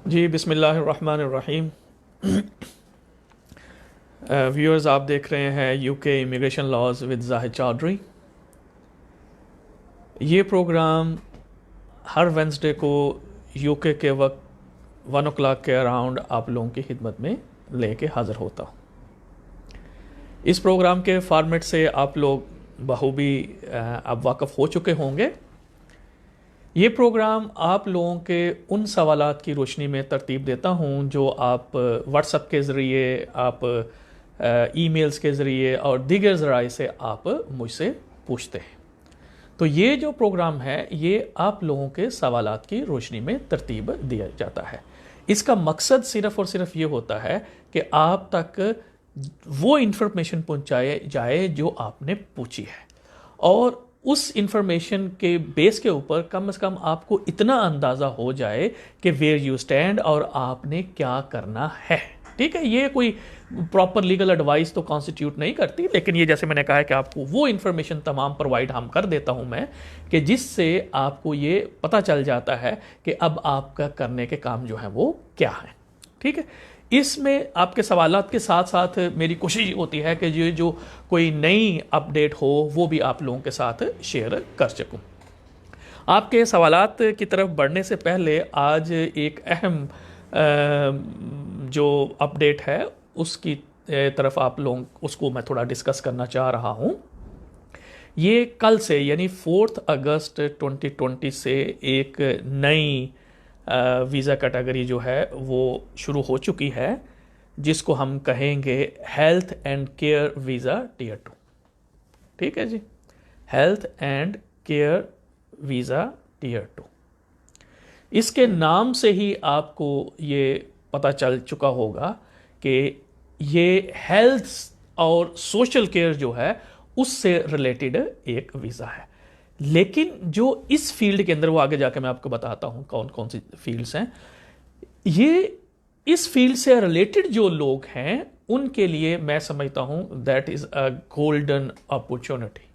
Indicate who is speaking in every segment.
Speaker 1: जी बिस्मिल्लाहिर्रहमानिर्रहीम। व्यूअर्स, आप देख रहे हैं UK immigration laws with Zahid Chaudhry. ये प्रोग्राम हर वेंसडे को यूके के वक्त 1 o'clock के अराउंड आप लोगों की खिदमत में लेके हाज़िर होता हूँ। इस प्रोग्राम के फॉर्मेट से आप लोग बखूबी अब वाक़फ़ हो चुके होंगे। ये प्रोग्राम आप लोगों के उन सवालात की रोशनी में तरतीब देता हूँ जो आप व्हाट्सएप के ज़रिए, आप ईमेल्स के ज़रिए और दीगर ज़राए से आप मुझसे पूछते हैं। तो ये जो प्रोग्राम है ये आप लोगों के सवालात की रोशनी में तरतीब दिया जाता है। इसका मकसद सिर्फ़ और सिर्फ ये होता है कि आप तक वो इन्फॉर्मेशन पहुँचाए जाए जो आपने पूछी है, और उस इंफॉर्मेशन के बेस के ऊपर कम से कम आपको इतना अंदाज़ा हो जाए कि वेयर यू स्टैंड और आपने क्या करना है। ठीक है, ये कोई प्रॉपर लीगल एडवाइस तो कॉन्स्टिट्यूट नहीं करती, लेकिन ये जैसे मैंने कहा है कि आपको वो इन्फॉर्मेशन तमाम प्रोवाइड हम कर देता हूँ मैं, कि जिससे आपको ये पता चल जाता है कि अब आपका करने के काम जो है वो क्या है। ठीक है, इसमें आपके सवालात के साथ साथ मेरी कोशिश होती है कि जो कोई नई अपडेट हो वो भी आप लोगों के साथ शेयर कर सकूं। आपके सवालात की तरफ बढ़ने से पहले आज एक अहम जो अपडेट है उसकी तरफ आप लोग उसको मैं थोड़ा डिस्कस करना चाह रहा हूं। ये कल से यानी 4 अगस्त 2020 से एक नई वीज़ा कैटेगरी जो है वो शुरू हो चुकी है, जिसको हम कहेंगे health and care visa tier 2। ठीक है जी, health and care visa tier 2। इसके नाम से ही आपको ये पता चल चुका होगा कि ये हेल्थ और सोशल केयर जो है उससे रिलेटेड एक वीज़ा है। लेकिन जो इस फील्ड के अंदर, वो आगे जाके मैं आपको बताता हूं कौन कौन सी फील्ड्स हैं, ये इस फील्ड से रिलेटेड जो लोग हैं उनके लिए मैं समझता हूं that is a golden opportunity.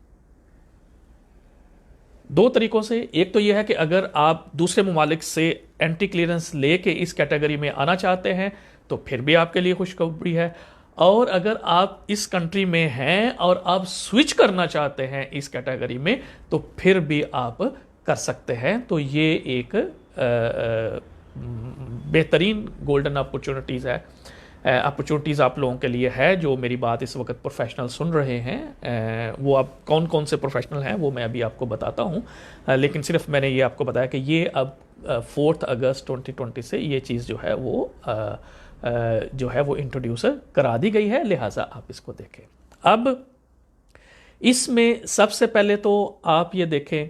Speaker 1: दो तरीकों से, एक तो यह है कि अगर आप दूसरे ममालिक से एंटी क्लियरेंस लेके इस कैटेगरी में आना चाहते हैं तो फिर भी आपके लिए खुशखबरी है, और अगर आप इस कंट्री में हैं और आप स्विच करना चाहते हैं इस कैटेगरी में तो फिर भी आप कर सकते हैं। तो ये एक बेहतरीन गोल्डन अपॉर्चुनिटीज़ आप लोगों के लिए है। जो मेरी बात इस वक्त प्रोफेशनल सुन रहे हैं वो आप कौन कौन से प्रोफेशनल हैं वो मैं अभी आपको बताता हूँ, लेकिन सिर्फ मैंने ये आपको बताया कि ये अब 4 अगस्त 2020 से ये चीज़ जो है वो इंट्रोड्यूस करा दी गई है, लिहाजा आप इसको देखें। अब इसमें सबसे पहले तो आप ये देखें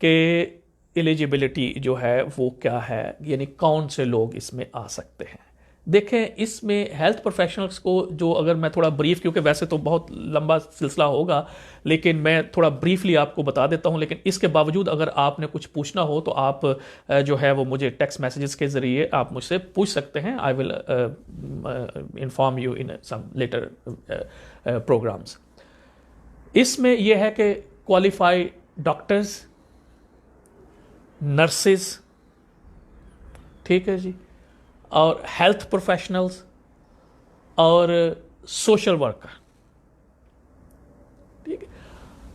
Speaker 1: कि एलिजिबिलिटी जो है वो क्या है, यानी कौन से लोग इसमें आ सकते हैं। देखें, इसमें हेल्थ प्रोफेशनल्स को, जो अगर मैं थोड़ा ब्रीफ, क्योंकि वैसे तो बहुत लंबा सिलसिला होगा लेकिन मैं थोड़ा ब्रीफली आपको बता देता हूं, लेकिन इसके बावजूद अगर आपने कुछ पूछना हो तो आप जो है वो मुझे टेक्स्ट मैसेजेस के ज़रिए आप मुझसे पूछ सकते हैं। I will inform you in some later programs. इसमें यह है कि क्वालिफाइड डॉक्टर्स, नर्सेज, ठीक है जी, और हेल्थ प्रोफेशनल्स और सोशल वर्कर। ठीक है,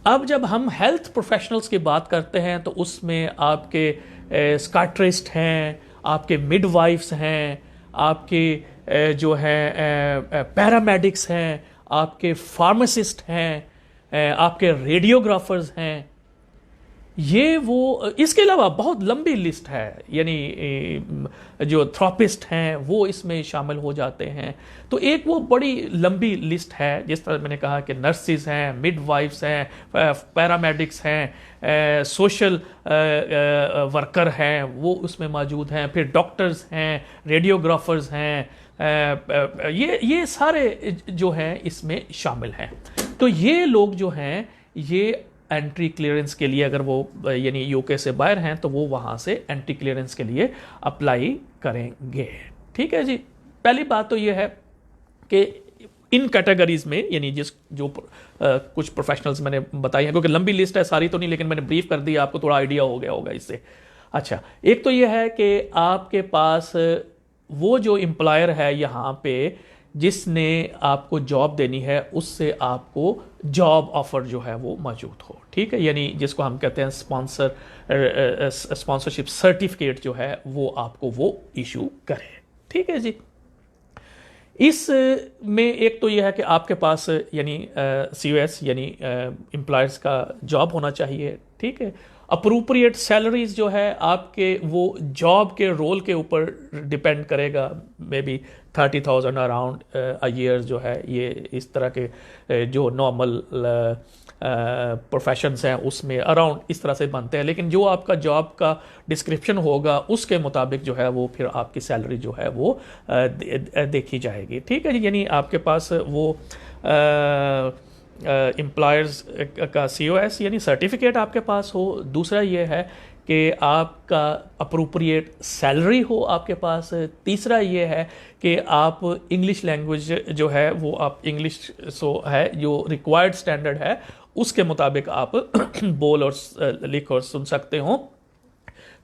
Speaker 1: अब जब हम हेल्थ प्रोफेशनल्स की बात करते हैं तो उसमें आपके स्काट्रिस्ट हैं, आपके मिडवाइफ्स हैं, आपके जो हैं पैरामेडिक्स हैं, आपके फार्मासिस्ट हैं, आपके रेडियोग्राफर्स हैं। ये वो, इसके अलावा बहुत लंबी लिस्ट है, यानी जो थेरेपिस्ट हैं वो इसमें शामिल हो जाते हैं। तो एक वो बड़ी लंबी लिस्ट है, जिस तरह मैंने कहा कि नर्सिस हैं, मिडवाइफ्स हैं, पैरामेडिक्स हैं, सोशल वर्कर हैं वो उसमें मौजूद हैं, फिर डॉक्टर्स हैं, रेडियोग्राफर्स हैं, ये सारे जो हैं इसमें शामिल हैं। तो ये लोग जो हैं ये एंट्री क्लियरेंस के लिए, अगर वो यानी यूके से बाहर हैं तो वो वहाँ से एंट्री क्लियरेंस के लिए अप्लाई करेंगे। ठीक है जी, पहली बात तो ये है कि इन कैटेगरीज में, यानी कुछ प्रोफेशनल्स मैंने बताई हैं, क्योंकि लंबी लिस्ट है, सारी तो नहीं, लेकिन मैंने ब्रीफ कर दिया, आपको थोड़ा आइडिया हो गया होगा इससे। अच्छा, एक तो ये है कि आपके पास वो जो एम्प्लॉयर है यहाँ पे जिसने आपको जॉब देनी है, उससे आपको जॉब ऑफर जो है वो मौजूद हो, ठीक है, यानी जिसको हम कहते हैं स्पॉन्सरशिप सर्टिफिकेट जो है वो आपको वो इशू करे, ठीक है जी। इस में एक तो यह है कि आपके पास यानी COS यानी एम्प्लॉयर्स का जॉब होना चाहिए, ठीक है। अप्रोप्रिएट सैलरीज जो है आपके वो जॉब के रोल के ऊपर डिपेंड करेगा, may be 30,000 around a year जो है, ये इस तरह के जो नॉर्मल प्रोफेशंस हैं उसमें अराउंड इस तरह से बनते हैं, लेकिन जो आपका जॉब का डिस्क्रिप्शन होगा उसके मुताबिक जो है वो फिर आपकी सैलरी जो है वो देखी जाएगी, ठीक है जी। यानी आपके पास वो एम्प्लॉयर्स का COS यानी सर्टिफिकेट आपके पास हो। दूसरा ये है कि आपका अप्रोप्रिएट सैलरी हो आपके पास। तीसरा ये है कि आप इंग्लिश लैंग्वेज जो है वो आप इंग्लिश है जो रिक्वायर्ड स्टैंडर्ड है उसके मुताबिक आप बोल और लिख और सुन सकते हो।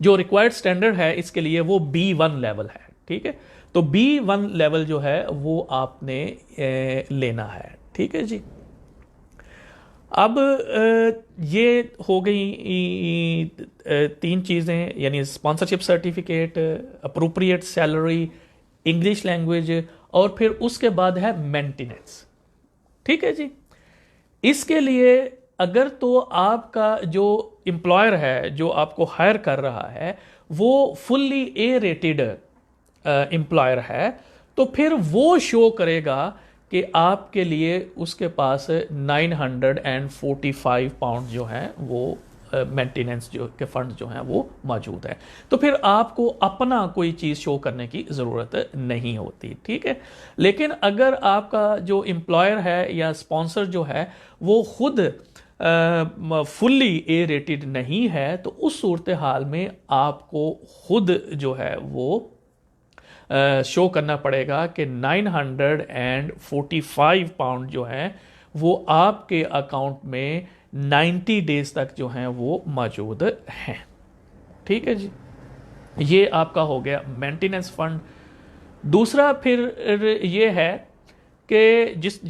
Speaker 1: जो रिक्वायर्ड स्टैंडर्ड है इसके लिए वो B1 लेवल है, ठीक है। तो B1 लेवल जो है वो आपने लेना है, ठीक है जी। अब ये हो गई 3 चीज़ें, यानी sponsorship certificate, appropriate salary, English language, और फिर उसके बाद है मेंटेनेंस, ठीक है जी। इसके लिए अगर तो आपका जो एम्प्लॉयर है जो आपको हायर कर रहा है वो फुल्ली A रेटेड एम्प्लॉयर है, तो फिर वो शो करेगा कि आपके लिए उसके पास 945 पाउंड जो हैं वो मेंटेनेंस जो के फंड जो हैं वो मौजूद है। तो फिर आपको अपना कोई चीज़ शो करने की ज़रूरत नहीं होती, ठीक है। लेकिन अगर आपका जो एम्प्लॉयर है या स्पॉन्सर जो है वो खुद फुल्ली A रेटेड नहीं है, तो उस सूरत हाल में आपको खुद जो है वो शो करना पड़ेगा कि 945 पाउंड जो हैं वो आपके अकाउंट में 90 डेज तक जो हैं वो मौजूद हैं, ठीक है जी। ये आपका हो गया मेंटेनेंस फंड। दूसरा फिर ये है कि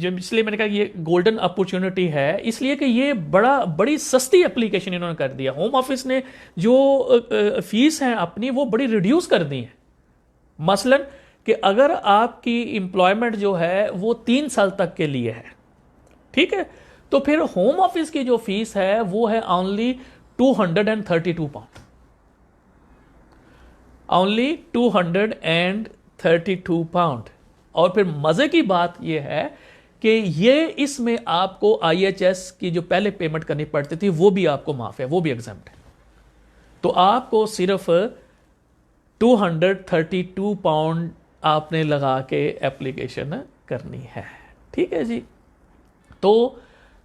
Speaker 1: इसलिए मैंने कहा ये गोल्डन अपॉर्चुनिटी है, इसलिए कि ये बड़ी सस्ती एप्लीकेशन इन्होंने कर दिया। होम ऑफिस ने जो फीस हैं अपनी वो बड़ी रिड्यूस कर दी है। मसलन कि अगर आपकी एम्प्लॉयमेंट जो है वो 3 साल तक के लिए है, ठीक है, तो फिर होम ऑफिस की जो फीस है वो है ओनली 232 पाउंड, ओनली 232 पाउंड। और फिर मजे की बात यह है कि ये इसमें आपको IHS की जो पहले पेमेंट करनी पड़ती थी वो भी आपको माफ है, वो भी एग्जम्प्ट है। तो आपको सिर्फ 232 पाउंड आपने लगा के एप्लीकेशन करनी है, ठीक है जी। तो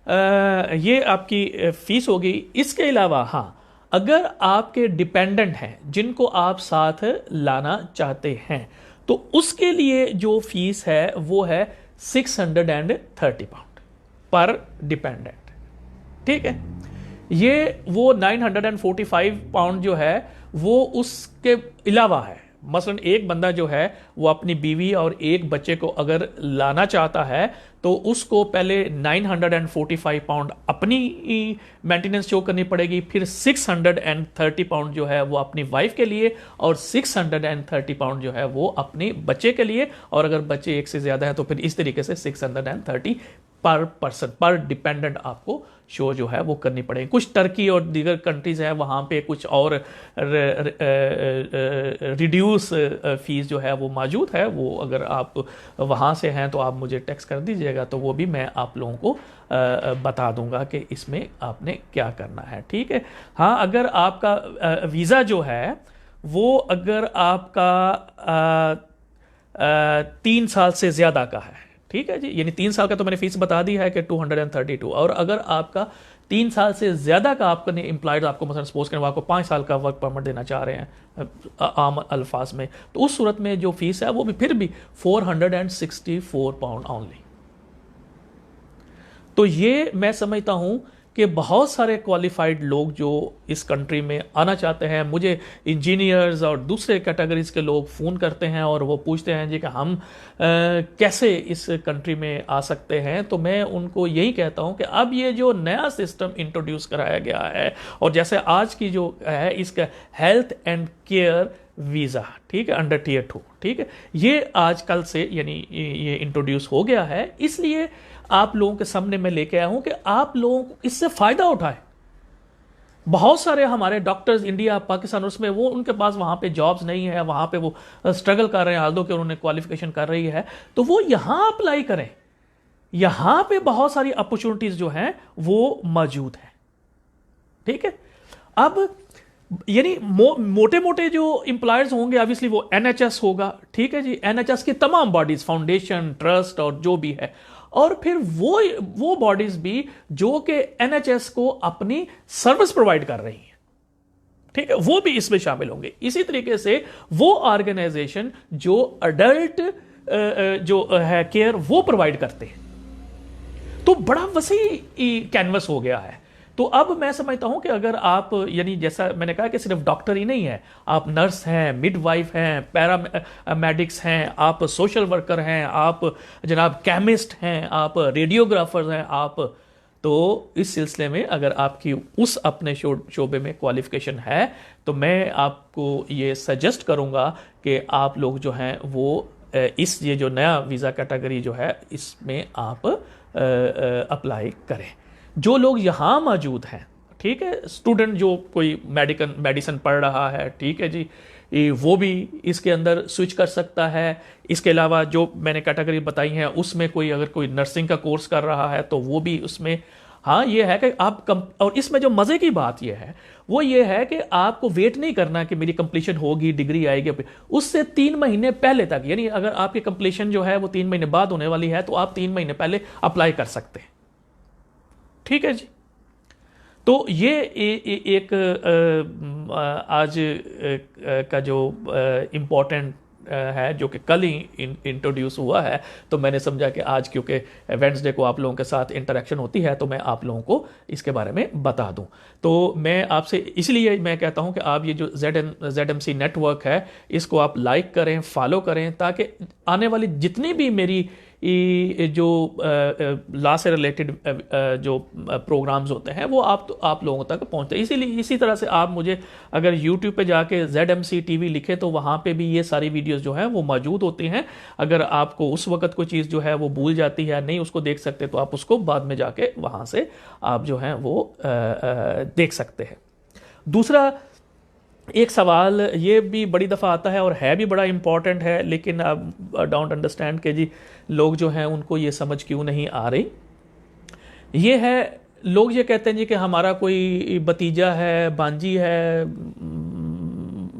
Speaker 1: ये आपकी फीस होगी। इसके अलावा हाँ, अगर आपके डिपेंडेंट हैं जिनको आप साथ लाना चाहते हैं तो उसके लिए जो फीस है वो है 630 पाउंड पर डिपेंडेंट, ठीक है। ये वो 945 पाउंड जो है वो उसके अलावा है। मसलन एक बंदा जो है वो अपनी बीवी और एक बच्चे को अगर लाना चाहता है तो उसको पहले 945 पाउंड अपनी मेंटेनेंस शो करनी पड़ेगी, फिर 630 पाउंड जो है वो अपनी वाइफ के लिए और 630 पाउंड जो है वो अपने बच्चे के लिए, और अगर बच्चे एक से ज़्यादा है तो फिर इस तरीके से 630 पर पर्सन पर डिपेंडेंट आपको शो जो है वो करनी पड़ेगी। कुछ टर्की और दीगर कंट्रीज़ हैं वहाँ पे कुछ और रिड्यूस फीस जो है वो मौजूद है। वो अगर आप वहाँ से हैं तो आप मुझे टेक्स्ट कर दीजिएगा तो वो भी मैं आप लोगों को बता दूंगा कि इसमें आपने क्या करना है, ठीक है। हाँ, अगर आपका वीज़ा जो है वो अगर आपका 3 साल से ज़्यादा का है, ठीक है जी, यानी 3 साल का तो मैंने फीस बता दी है कि 232, और अगर आपका 3 साल से ज़्यादा का आपका एम्प्लॉयड आपको मतलब सपोज करें आपको 5 साल का वर्क परमिट देना चाह रहे हैं आम अल्फाज में, तो उस सूरत में जो फीस है वो भी फिर भी 464 पाउंड ओनली। तो ये मैं समझता हूँ कि बहुत सारे क्वालिफाइड लोग जो इस कंट्री में आना चाहते हैं, मुझे इंजीनियर्स और दूसरे कैटेगरीज के लोग फ़ोन करते हैं और वो पूछते हैं जी कि हम कैसे इस कंट्री में आ सकते हैं। तो मैं उनको यही कहता हूं कि अब ये जो नया सिस्टम इंट्रोड्यूस कराया गया है, और जैसे आज की जो है इसका हेल्थ एंड केयर वीज़ा, ठीक है, अंडर टीयर 2, ठीक है, ये आजकल से यानी ये इंट्रोड्यूस हो गया है। इसलिए आप लोगों के सामने मैं लेके आया हूं कि आप लोगों को इससे फायदा उठाएं। बहुत सारे हमारे डॉक्टर्स इंडिया पाकिस्तान उसमें वो उनके पास वहां पे जॉब्स नहीं है, वहां पे वो स्ट्रगल कर रहे हैं, हाल दो कि उन्होंने क्वालिफिकेशन कर रही है, तो वो यहां अप्लाई करें। यहां पे बहुत सारी अपॉर्चुनिटीज जो हैं वो मौजूद हैं, ठीक है। अब यानी मोटे मोटे जो एम्प्लॉयर्स होंगे ऑब्वियसली वो एनएचएस होगा, ठीक है जी, एनएचएस की तमाम बॉडीज, फाउंडेशन, ट्रस्ट और जो भी है, और फिर वो बॉडीज भी जो कि एनएचएस को अपनी सर्विस प्रोवाइड कर रही हैं, ठीक है, वो भी इसमें शामिल होंगे। इसी तरीके से वो ऑर्गेनाइजेशन जो अडल्ट जो है केयर वो प्रोवाइड करते हैं। तो बड़ा वसी कैनवस हो गया है। तो अब मैं समझता हूं कि अगर आप यानी जैसा मैंने कहा कि सिर्फ डॉक्टर ही नहीं है, आप नर्स हैं, मिडवाइफ हैं, पैरामेडिक्स हैं, आप सोशल वर्कर हैं, आप जनाब केमिस्ट हैं, आप रेडियोग्राफर हैं, आप तो इस सिलसिले में अगर आपकी उस अपने शोबे में क्वालिफिकेशन है तो मैं आपको ये सजेस्ट करूंगा कि आप लोग जो हैं वो इस ये जो नया वीज़ा कैटेगरी जो है इसमें आप अप्लाई करें। जो लोग यहाँ मौजूद हैं, ठीक है, स्टूडेंट जो कोई मेडिसिन पढ़ रहा है, ठीक है जी, वो भी इसके अंदर स्विच कर सकता है। इसके अलावा जो मैंने कैटेगरी बताई हैं उसमें कोई अगर कोई नर्सिंग का कोर्स कर रहा है तो वो भी उसमें, हाँ ये है कि आप और इसमें जो मज़े की बात ये है वो ये है कि आपको वेट नहीं करना कि मेरी कंप्लीशन होगी, डिग्री आएगी, उससे 3 महीने पहले तक, यानी अगर आपकी कंप्लीशन जो है वो 3 महीने बाद होने वाली है तो आप 3 महीने पहले अप्लाई कर सकते हैं, ठीक है जी। तो ये एक आज का जो इम्पोर्टेंट है जो कि कल ही इंट्रोड्यूस हुआ है, तो मैंने समझा कि आज क्योंकि वेडनेसडे को आप लोगों के साथ इंटरेक्शन होती है तो मैं आप लोगों को इसके बारे में बता दूं। तो मैं आपसे इसलिए मैं कहता हूं कि आप ये जो ZMC नेटवर्क है इसको आप लाइक करें, फॉलो करें, ताकि आने वाली जितनी भी मेरी जो लॉ से रिलेटेड जो प्रोग्राम्स होते हैं वो आप लोगों तक पहुंचते हैं। इसीलिए इसी तरह से आप मुझे अगर YouTube पे जाके ZMC TV लिखे तो वहाँ पे भी ये सारी वीडियोस जो हैं वो मौजूद होती हैं। अगर आपको उस वक्त कोई चीज़ जो है वो भूल जाती है, नहीं उसको देख सकते, तो आप उसको बाद में जाके वहाँ से आप जो हैं वो देख सकते हैं। दूसरा एक सवाल ये भी बड़ी दफ़ा आता है और है भी बड़ा इम्पॉर्टेंट है, लेकिन अब डोंट अंडरस्टैंड के जी लोग जो हैं उनको ये समझ क्यों नहीं आ रही। ये है, लोग ये कहते हैं जी कि हमारा कोई भतीजा है, बांजी है,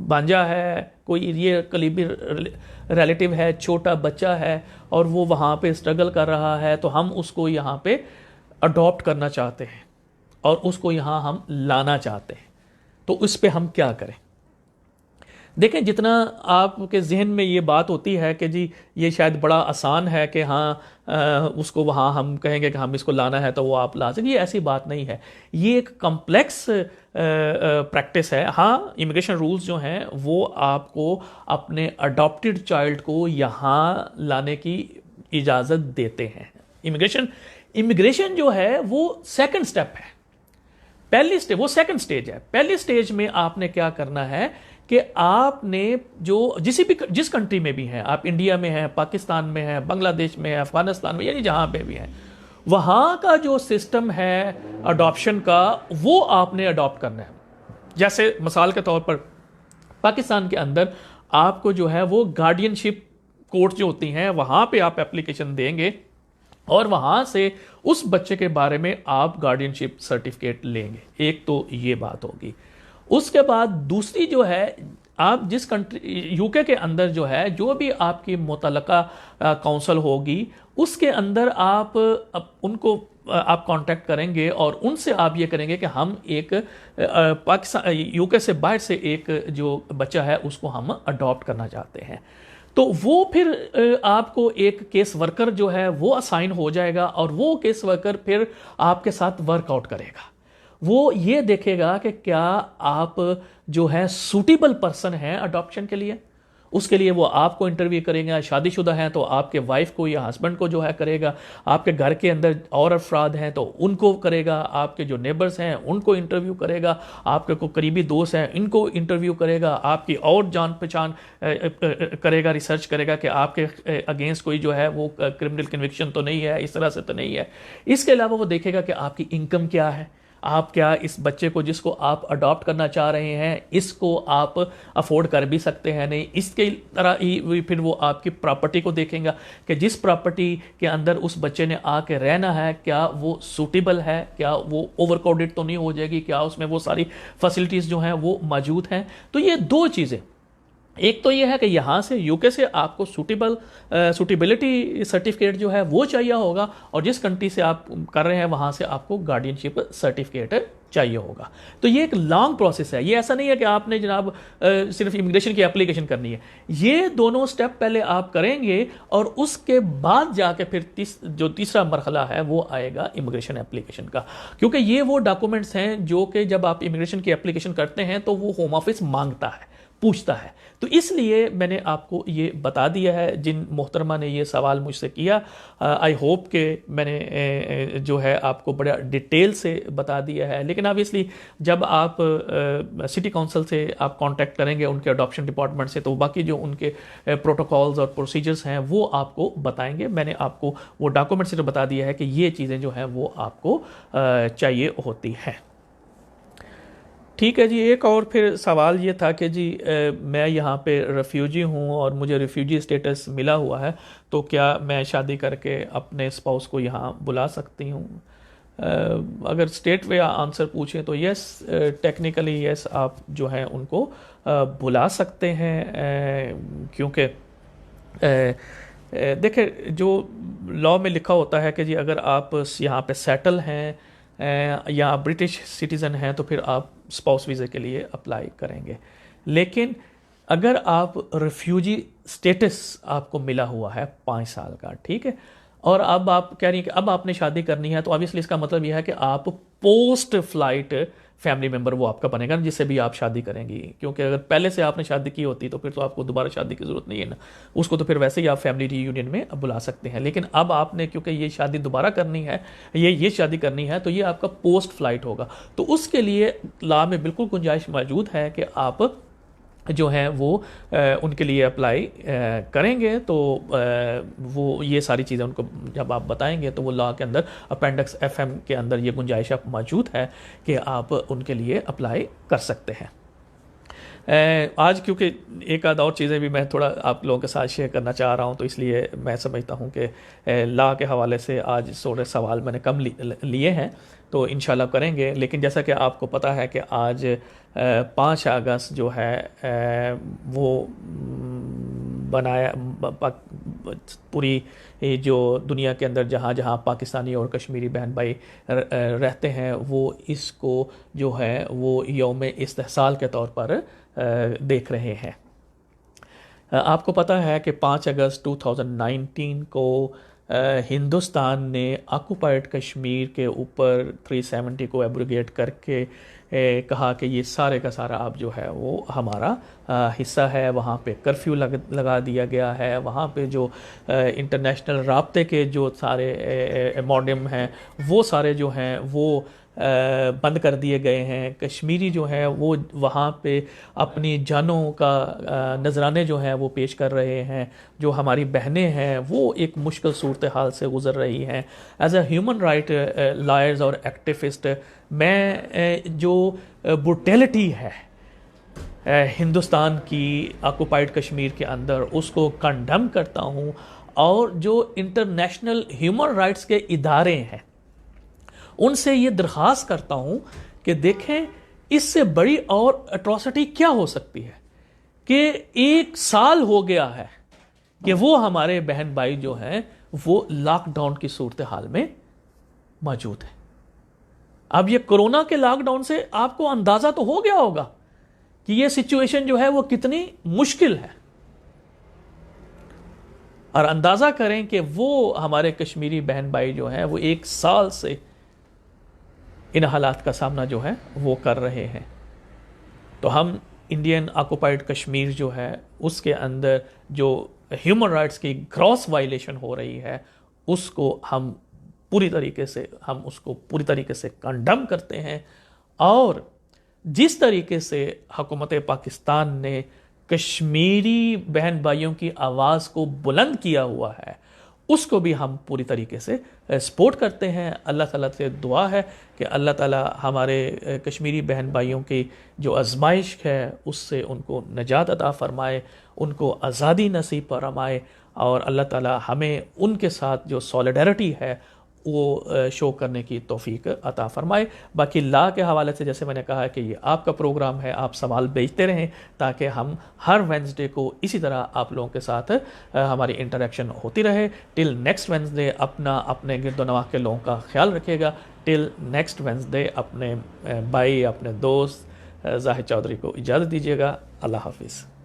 Speaker 1: भांजा है, कोई ये करीबी रिलेटिव है, छोटा बच्चा है और वो वहाँ पे स्ट्रगल कर रहा है, तो हम उसको यहाँ पे अडॉप्ट करना चाहते हैं और उसको यहाँ हम लाना चाहते हैं, तो उस पर हम क्या करें। देखें, जितना आपके जहन में ये बात होती है कि जी ये शायद बड़ा आसान है कि हाँ उसको वहाँ हम कहेंगे कि हम इसको लाना है तो वो आप ला सकें, ये ऐसी बात नहीं है। ये एक कॉम्प्लेक्स प्रैक्टिस है। हाँ, इमिग्रेशन रूल्स जो हैं वो आपको अपने अडॉप्टेड चाइल्ड को यहाँ लाने की इजाज़त देते हैं। इमिग्रेशन जो है वो सेकंड स्टेप है, पहली स्टेज वो सेकंड स्टेज है। पहली स्टेज में आपने क्या करना है कि आपने जो जिस कंट्री में भी हैं, आप इंडिया में हैं, पाकिस्तान में हैं, बांग्लादेश में हैं, अफगानिस्तान में, यानी जहाँ पे भी हैं, वहाँ का जो सिस्टम है अडॉप्शन का वो आपने अडॉप्ट करना है। जैसे मिसाल के तौर पर पाकिस्तान के अंदर आपको जो है वो गार्डियनशिप कोर्ट जो होती हैं वहाँ पे आप एप्लीकेशन देंगे और वहाँ से उस बच्चे के बारे में आप गार्डियनशिप सर्टिफिकेट लेंगे। एक तो ये बात होगी। उसके बाद दूसरी जो है, आप जिस कंट्री यूके के अंदर जो है जो भी आपकी मुतलका काउंसिल होगी उसके अंदर आप उनको आप कांटेक्ट करेंगे और उनसे आप ये करेंगे कि हम एक पाकिस्तान यूके से बाहर से एक जो बच्चा है उसको हम अडॉप्ट करना चाहते हैं। तो वो फिर आपको एक केस वर्कर जो है वो असाइन हो जाएगा और वो केस वर्कर फिर आपके साथ वर्कआउट करेगा। वो ये देखेगा कि क्या आप जो है सूटेबल पर्सन हैं अडॉप्शन के लिए। उसके लिए वो आपको इंटरव्यू करेगा। शादीशुदा हैं तो आपके वाइफ को या हस्बैंड को जो है करेगा। आपके घर के अंदर और अफराद हैं तो उनको करेगा। आपके जो नेबर्स हैं उनको इंटरव्यू करेगा। आपके को करीबी दोस्त हैं इनको इंटरव्यू करेगा। आपकी और जान पहचान करेगा, रिसर्च करेगा कि आपके अगेंस्ट कोई जो है वो क्रिमिनल कन्विक्शन तो नहीं है, इस तरह से तो नहीं है। इसके अलावा वो देखेगा कि आपकी इनकम क्या है, आप क्या इस बच्चे को जिसको आप अडॉप्ट करना चाह रहे हैं इसको आप अफोर्ड कर भी सकते हैं नहीं। इसके तरह ही फिर वो आपकी प्रॉपर्टी को देखेगा कि जिस प्रॉपर्टी के अंदर उस बच्चे ने आके रहना है क्या वो सूटेबल है, क्या वो ओवरक्राउडेड तो नहीं हो जाएगी, क्या उसमें वो सारी फैसिलिटीज़ जो हैं वो मौजूद हैं। तो ये दो चीज़ें, एक तो ये है कि यहाँ से यूके से आपको सूटेबिलिटी सर्टिफिकेट जो है वो चाहिए होगा और जिस कंट्री से आप कर रहे हैं वहाँ से आपको गार्डियनशिप सर्टिफिकेट चाहिए होगा। तो ये एक लॉन्ग प्रोसेस है। ये ऐसा नहीं है कि आपने जनाब सिर्फ इमिग्रेशन की एप्लीकेशन करनी है। ये दोनों स्टेप पहले आप करेंगे और उसके बाद जाके फिर जो तीसरा मरहला है वो आएगा इमिग्रेशन एप्लीकेशन का, क्योंकि ये वो डॉक्यूमेंट्स हैं जो कि जब आप इमिग्रेशन की एप्लीकेशन करते हैं तो वो होम ऑफिस मांगता है, पूछता है। तो इसलिए मैंने आपको ये बता दिया है। जिन मोहतरमा ने ये सवाल मुझसे किया, आई होप कि मैंने जो है आपको बड़ा डिटेल से बता दिया है। लेकिन ऑब्वियसली जब आप सिटी काउंसिल से आप कांटेक्ट करेंगे उनके अडॉप्शन डिपार्टमेंट से, तो बाकी जो उनके प्रोटोकॉल्स और प्रोसीजर्स हैं वो आपको बताएंगे। मैंने आपको वो डॉक्यूमेंट से बता दिया है कि ये चीज़ें जो हैं वो आपको चाहिए होती हैं। ठीक है जी। एक और फिर सवाल ये था कि जी मैं यहाँ पे रेफ्यूजी हूँ और मुझे रेफ्यूजी स्टेटस मिला हुआ है, तो क्या मैं शादी करके अपने स्पाउस को यहाँ बुला सकती हूँ? अगर स्टेट वे आंसर पूछें तो यस, टेक्निकली यस, आप जो है उनको बुला सकते हैं। क्योंकि देखिए जो लॉ में लिखा होता है कि जी अगर आप यहाँ पे सेटल हैं या ब्रिटिश सिटीज़न हैं तो फिर आप स्पाउस वीज़े के लिए अप्लाई करेंगे। लेकिन अगर आप रिफ्यूजी स्टेटस आपको मिला हुआ है 5 साल का, ठीक है, और अब आप कह रही हैं कि अब आपने शादी करनी है, तो ऑब्वियसली इसका मतलब यह है कि आप पोस्ट फ्लाइट फैमिली मेम्बर वो आपका बनेगा जिससे भी आप शादी करेंगी। क्योंकि अगर पहले से आपने शादी की होती तो फिर तो आपको दोबारा शादी की ज़रूरत नहीं है ना, उसको तो फिर वैसे ही आप फैमिली रीयूनियन में बुला सकते हैं। लेकिन अब आपने क्योंकि ये शादी दोबारा करनी है, ये शादी करनी है, तो ये आपका पोस्ट फ्लाइट होगा। तो उसके लिए लॉ में बिल्कुल गुंजाइश मौजूद है कि आप जो हैं वो उनके लिए अप्लाई करेंगे। तो वो ये सारी चीज़ें उनको जब आप बताएंगे तो वो लॉ के अंदर अपेंडिक्स FM के अंदर ये गुंजाइश मौजूद है कि आप उनके लिए अप्लाई कर सकते हैं। आज क्योंकि एक आध और चीज़ें भी मैं थोड़ा आप लोगों के साथ शेयर करना चाह रहा हूँ, तो इसलिए मैं समझता हूँ कि लॉ के हवाले से आज थोड़े सवाल मैंने कम लिए हैं, तो इंशाल्लाह करेंगे। लेकिन जैसा कि आपको पता है कि आज 5 अगस्त जो है वो बनाया पूरी जो दुनिया के अंदर जहाँ जहाँ पाकिस्तानी और कश्मीरी बहन भाई रहते हैं वो इसको जो है वो यौम इस्तेहसाल के तौर पर देख रहे हैं। आपको पता है कि 5 अगस्त 2019 को हिंदुस्तान ने ऑक्युपाइड कश्मीर के ऊपर 370 को एब्रोगेट करके कहा कि ये सारे का सारा अब जो है वो हमारा हिस्सा है। वहाँ पे कर्फ्यू लगा दिया गया है। वहाँ पे जो इंटरनेशनल राब्ते के जो सारे मॉडम हैं वो सारे जो हैं वो बंद कर दिए गए हैं। कश्मीरी जो है वो वहाँ पे अपनी जानों का नजराने जो हैं वो पेश कर रहे हैं। जो हमारी बहनें हैं वो एक मुश्किल सूरत हाल से गुज़र रही हैं। As a human right lawyers और एक्टिविस्ट मैं जो ब्रुटैलिटी है हिंदुस्तान की ऑक्युपाइड कश्मीर के अंदर उसको कंडेम करता हूँ। और जो इंटरनेशनल ह्यूमन राइट्स के इदारे हैं उनसे ये दरख्वास्त करता हूँ कि देखें इससे बड़ी और एट्रॉसिटी क्या हो सकती है कि 1 साल हो गया है कि वो हमारे बहन भाई जो हैं वो लॉकडाउन की सूरत हाल में मौजूद है। अब ये कोरोना के लॉकडाउन से आपको अंदाजा तो हो गया होगा कि ये सिचुएशन जो है वो कितनी मुश्किल है। और अंदाज़ा करें कि वो हमारे कश्मीरी बहन भाई जो हैं वो 1 साल से इन हालात का सामना जो है वो कर रहे हैं। तो हम इंडियन ऑक्युपाइड कश्मीर जो है उसके अंदर जो ह्यूमन राइट्स की ग्रॉस वायलेशन हो रही है उसको हम पूरी तरीके से कंडम करते हैं। और जिस तरीके से हुकूमत पाकिस्तान ने कश्मीरी बहन भाइयों की आवाज़ को बुलंद किया हुआ है उसको भी हम पूरी तरीके से सपोर्ट करते हैं। अल्लाह ताला से दुआ है कि अल्लाह ताला हमारे कश्मीरी बहन भाइयों की जो आजमाइश है उससे उनको निजात अता फ़रमाए, उनको आज़ादी नसीब फरमाए और अल्लाह ताला हमें उनके साथ जो सॉलिडरिटी है वो शो करने की तौफीक अता फ़रमाए। बाकी ला के हवाले से जैसे मैंने कहा कि ये आपका प्रोग्राम है, आप सवाल भेजते रहें ताकि हम हर वेंसडे को इसी तरह आप लोगों के साथ हमारी इंटरेक्शन होती रहे। टिल नेक्स्ट वेंसडे अपने गिरदो नवाह के लोगों का ख्याल रखिएगा। टिल नेक्स्ट वेंसडे अपने भाई, अपने दोस्त जाहिद चौधरी को इजाज़त दीजिएगा। अल्लाह हाफिज़।